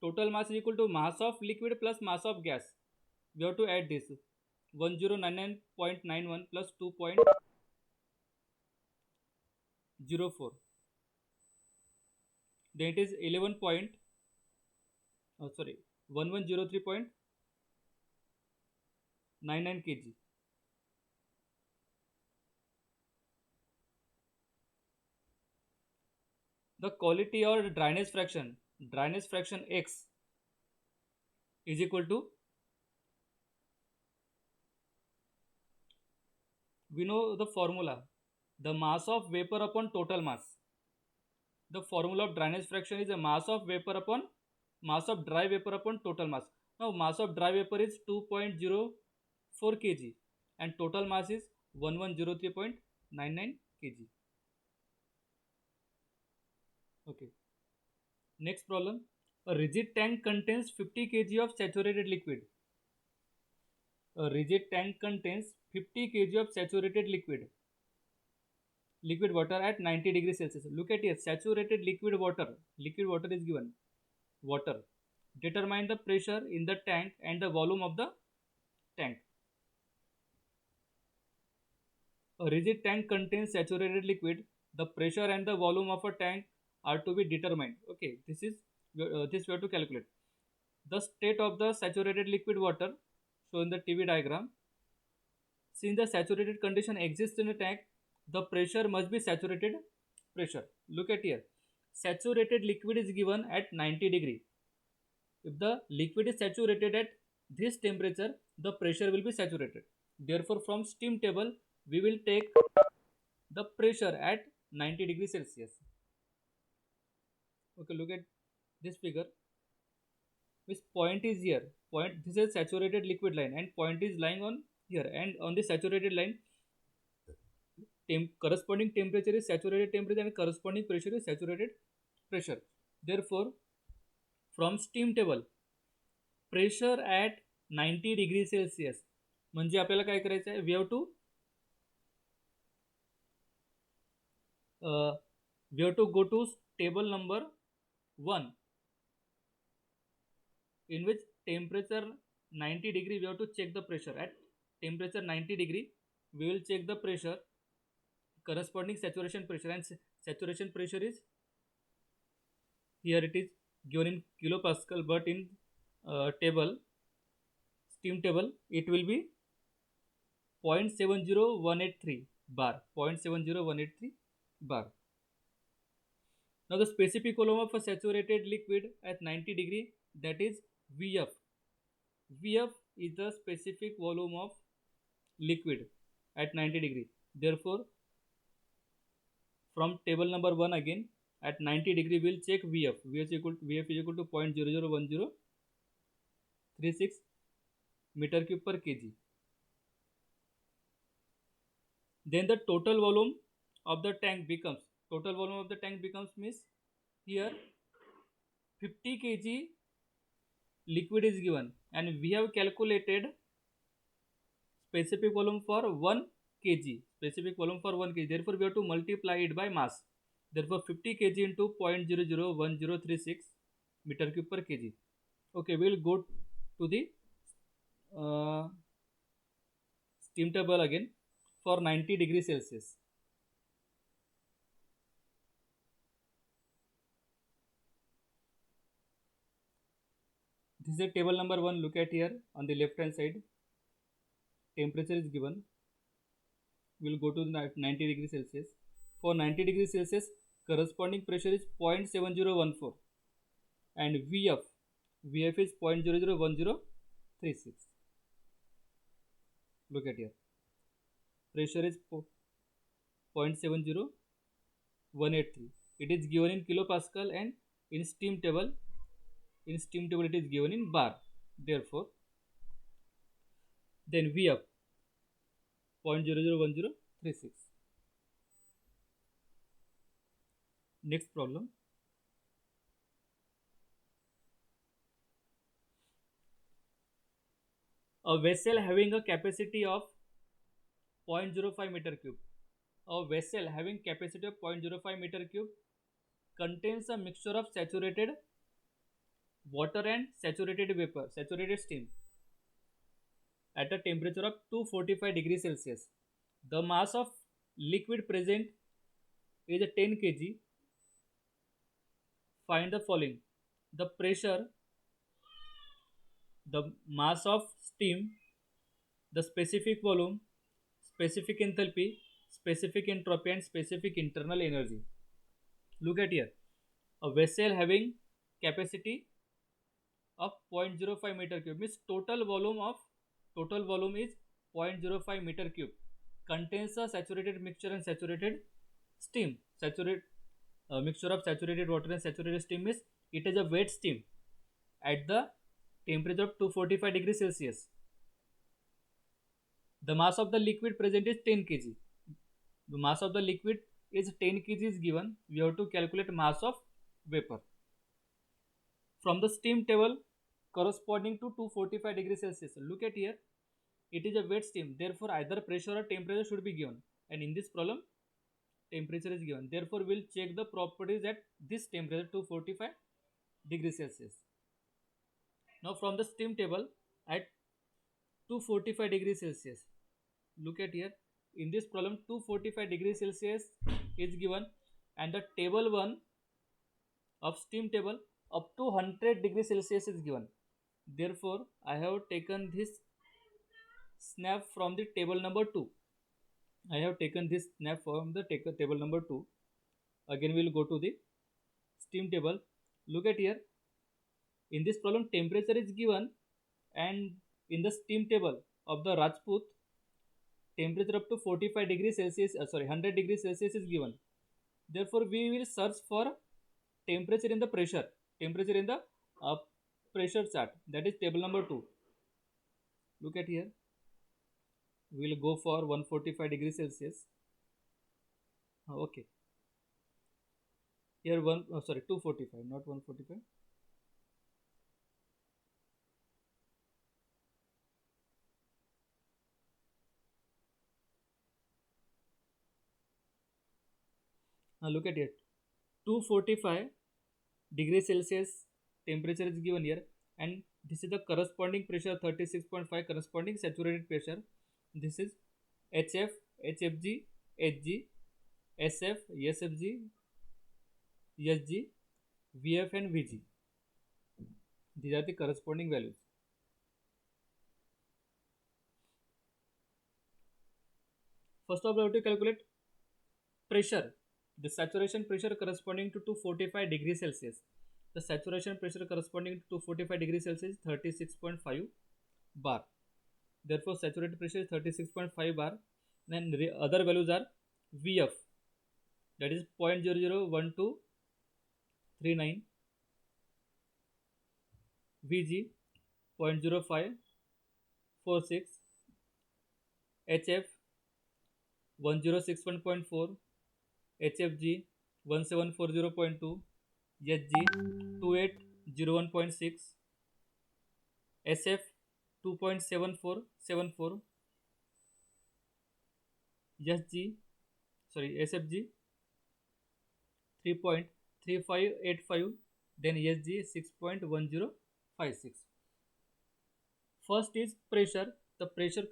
total mass is equal to mass of liquid plus mass of gas. We have to add this 1099.91 plus 2.04. Then it is 11 point, oh sorry, 1103.99 kg. The quality or dryness fraction X is equal to, we know the formula, the mass of vapor upon total mass. The formula of dryness fraction is a mass of vapor upon mass of dry vapor upon total mass. Now mass of dry vapor is 2.04 kg and total mass is 1103.99 kg. Okay. Next problem. A rigid tank contains 50 kg of saturated liquid. A rigid tank contains 50 kg of saturated liquid water at 90 degrees Celsius. Look at here, saturated liquid water is given, water. Determine the pressure in the tank and the volume of the tank. A rigid tank contains saturated liquid. The pressure and the volume of a tank are to be determined. Okay, this we have to calculate. The state of the saturated liquid water shown in the TV diagram. Since the saturated condition exists in a tank, the pressure must be saturated pressure. Look at here. Saturated liquid is given at 90 degree. If the liquid is saturated at this temperature, the pressure will be saturated. Therefore, from steam table, we will take the pressure at 90 degrees Celsius. Okay, look at this figure. This point is here. Point, this is saturated liquid line and point is lying on here, and on the saturated line, corresponding temperature is saturated temperature and corresponding pressure is saturated pressure. Therefore, from steam table, pressure at 90 degrees Celsius म्हणजे आपल्याला काय करायचं आहे, we have to go to table number 1 in which temperature 90 degree we have to check the pressure. At temperature 90 degree we will check the pressure, corresponding saturation pressure, and saturation pressure is here, it is given in kilopascal, but in steam table it will be 0.70183 bar, 0.70183 bar. Now the specific volume of a saturated liquid at 90 degree, that is Vf. Vf is the specific volume of liquid at 90 degree. Therefore, from table number 1 again, at 90 degree we will check Vf. Vf is equal to 0.001036 meter cube per kg. Then the total volume of the tank becomes, means here 50 kg liquid is given and we have calculated specific volume for 1 kg. Therefore, we have to multiply it by mass. Therefore, 50 kg into 0.001036 meter cube per kg. Okay, we will go to the steam table again for 90 degrees Celsius. This is a table number 1. Look at here on the left hand side. Temperature is given. We will go to the 90 degrees Celsius. For 90 degrees Celsius, corresponding pressure is 0.7014 and Vf is 0.001036. Look at here. Pressure is 0.70183. It is given in kilopascal and in steam table it is given in bar. Therefore, then Vf 0.001036. Next problem. A vessel having a capacity of 0.05 meter cube. A vessel having capacity of 0.05 meter cube contains a mixture of saturated water and saturated steam at a temperature of 245 degrees Celsius. The mass of liquid present is 10 kg. Find the following: the pressure, the mass of steam, the specific volume, specific enthalpy, specific entropy, and specific internal energy. Look at here. A vessel having capacity of 0.05 meter cube means total volume is 0.05 meter cube, contains a saturated mixture and saturated steam. Saturated mixture of saturated water and saturated steam is it is a wet steam at the temperature of 245 degrees Celsius. The mass of the liquid present is 10 kg. The mass of the liquid is 10 kg is given. We have to calculate mass of vapor. From the steam table corresponding to 245 degrees Celsius. Look at here. It is a wet steam. Therefore, either pressure or temperature should be given. And in this problem, temperature is given. Therefore, we'll check the properties at this temperature 245 degrees Celsius. Now, from the steam table at 245 degrees Celsius. Look at here. In this problem, 245 degrees Celsius is given, and the table 1 of steam table up to 100 degrees Celsius is given. Therefore, I have taken this snap from the table number 2. I have taken this snap from the table number 2. Again, we will go to the steam table. Look at here. In this problem, temperature is given, and in the steam table of the Rajput, temperature up to 45 degrees Celsius, 100 degrees Celsius is given. Therefore, we will search for temperature in the pressure pressure chart, that is table number 2. Look at here. We will go for 145 degrees Celsius. Okay. Here 245, not 145. Now look at it. 245 degrees Celsius temperature is given here, and this is the corresponding pressure 36.5, corresponding saturated pressure. This is HF, HFG, HG, SF, SFG, SG, VF and VG. These are the corresponding values. First of all, we have to calculate pressure. The saturation pressure corresponding to 245 degrees Celsius. The saturation pressure corresponding to 245 degrees Celsius is 36.5 bar. Therefore, saturated pressure is 36.5 bar. Then other values are VF, that is 0.001239, VG 0.0546, HF 1061.4, HFG 1740.2, SG 2801.6, SF 2.7474, SFG 3.3585, then SG 6.1056. First is pressure. The pressure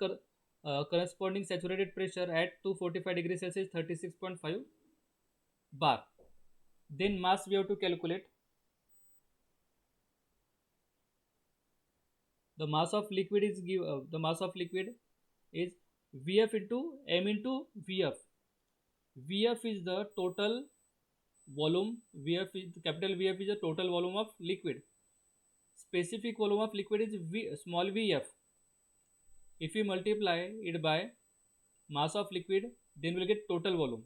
corresponding saturated pressure at 245 degrees Celsius 36.5 bar. Then mass we have to calculate. The mass of liquid is VF into M into VF. VF is the total volume. Capital VF is the total volume of liquid. Specific volume of liquid is small VF. If we multiply it by mass of liquid, then we will get total volume.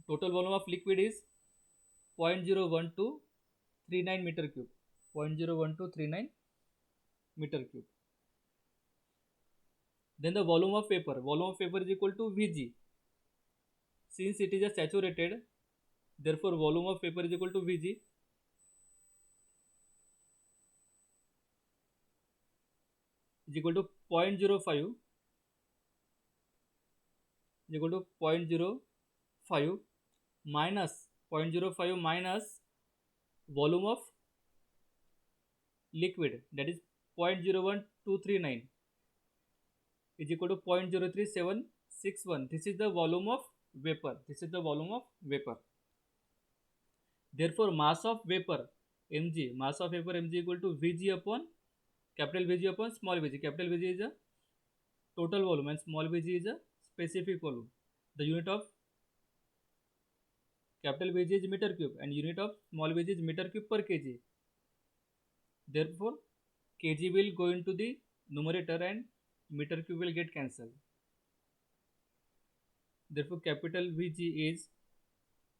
Total volume of liquid is 0.01239 meter cube. 0.01239 meter cube. Then the volume of vapor. Volume of vapor is equal to Vg. Since it is a saturated, therefore volume of vapor is equal to Vg. Is equal to 0.05 is equal to 0.05 minus 0.05 minus volume of liquid, that is 0.01239 is equal to 0.03761. This is the volume of vapor. This is the volume of vapor. Therefore, mass of vapor mg, mass of vapor mg equal to Vg upon capital Vg upon small vg. Capital Vg is a total volume and small vg is a specific volume. The unit of capital Vg is meter cube and unit of small vg is meter cube per kg. Therefore, kg will go into the numerator and meter cube will get cancelled. Therefore, capital Vg is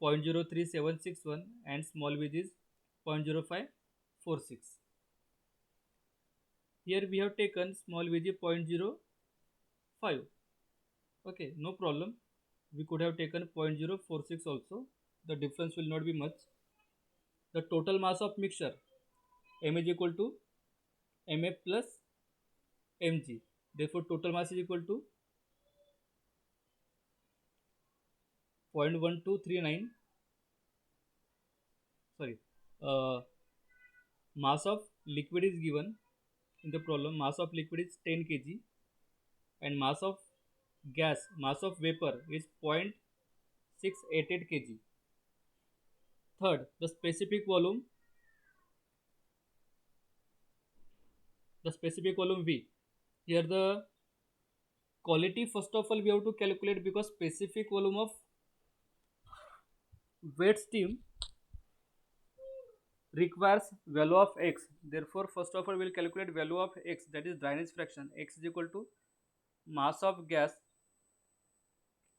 0.03761 and small vg is 0.0546. Here we have taken small vg 0.05. Okay, no problem. We could have taken 0.046 also. The difference will not be much. The total mass of mixture m is equal to mf plus mg. Therefore, total mass is equal to 0.1239. Sorry, uh, mass of liquid is given in the problem. Mass of liquid is 10 kg and mass of gas, mass of vapor is 0.688 kg. Third, the specific volume V. Here the quality first of all we have to calculate, because specific volume of wet steam requires value of x. Therefore, first of all we will calculate value of x, that is dryness fraction. X is equal to mass of gas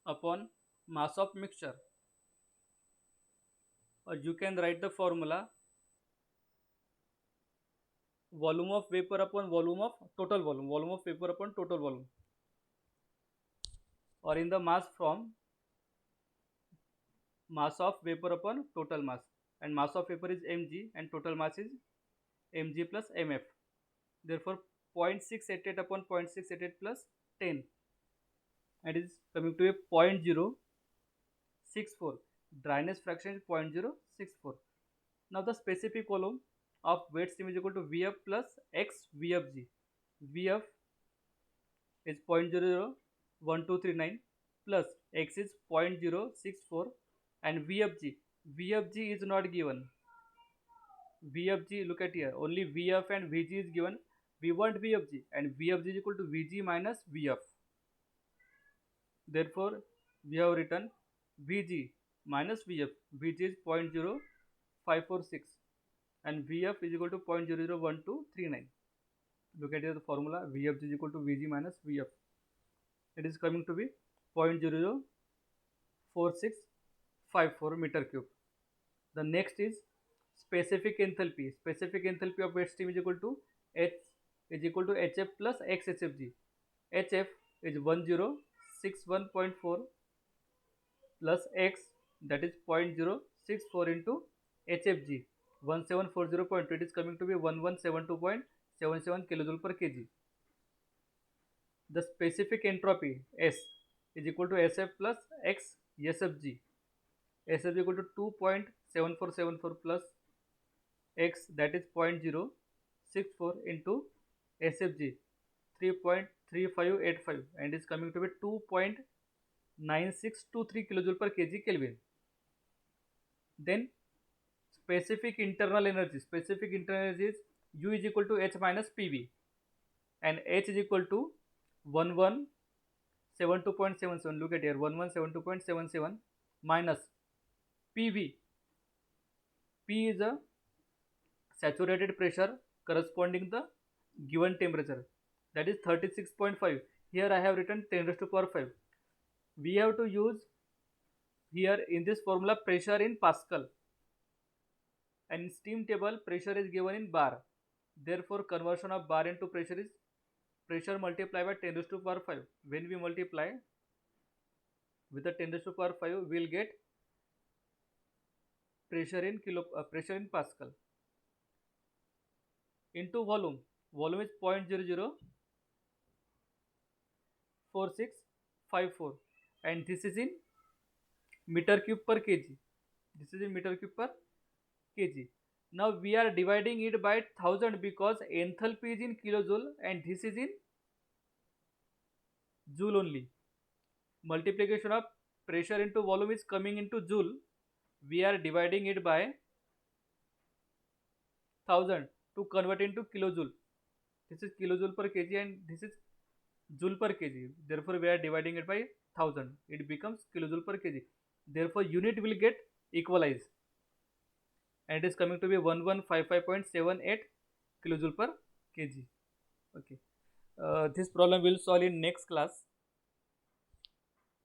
upon mass of mixture, or you can write the formula volume of vapor upon volume of total volume, volume of vapor upon total volume, or in the mass from mass of vapor upon total mass, and mass of vapor is mg and total mass is mg plus mf. Therefore, 0.688 upon 0.688 plus 10, and it is coming to a 0.064. Dryness fraction is 0.064. Now the specific volume of wet steam is equal to Vf plus x Vfg. Vf is 0.001239 plus x is 0.064 and Vfg is not given. Vfg, look at here, only Vf and Vg is given. We want Vfg and Vfg is equal to Vg minus Vf. Therefore, we have written Vg minus Vf. Vg is 0.0546 and Vf is equal to 0.001239. Look at here the formula, Vfg is equal to Vg minus Vf. It is coming to be 0.004654 meter cube. The next is specific enthalpy. Specific enthalpy of wet steam is equal to H is equal to HF plus XHFG. HF is 1061.4 plus X, that is 0.064 into HFG 1740.2. It is coming to be 1172.77 kilojoule per kg. The specific entropy S is equal to SF plus X SFG. SF is equal to 2.7474 plus X, that is 0.064 into SFG 3.3585, and is coming to be 2.9623 kilojoule per kg Kelvin. Then specific internal energy. Specific internal energy is U is equal to H minus PV, and H is equal to 1172.77. Look at here, 1172.77 minus PV. P is a saturated pressure corresponding the given temperature, that is 36.5. Here I have written 10 raised to power 5. We have to use here in this formula pressure in Pascal, and in steam table pressure is given in bar. Therefore, conversion of bar into pressure is pressure multiplied by 10 raised to power 5. When we multiply with the 10 raised to power 5, we will get pressure in Pascal into volume. Volume is 0.004654, and this is in meter cube per kg. This is in meter cube per kg. Now we are dividing it by 1000 because enthalpy is in kilojoule and this is in joule only. Multiplication of pressure into volume is coming into joule. We are dividing it by 1000 to convert into kilojoule. This is kilojoule per kg and this is joule per kg. Therefore, we are dividing it by 1000. It becomes kilojoule per kg. Therefore, unit will get equalized and it is coming to be 1155.78 kilojoule per kg. Okay. This problem will solve in next class.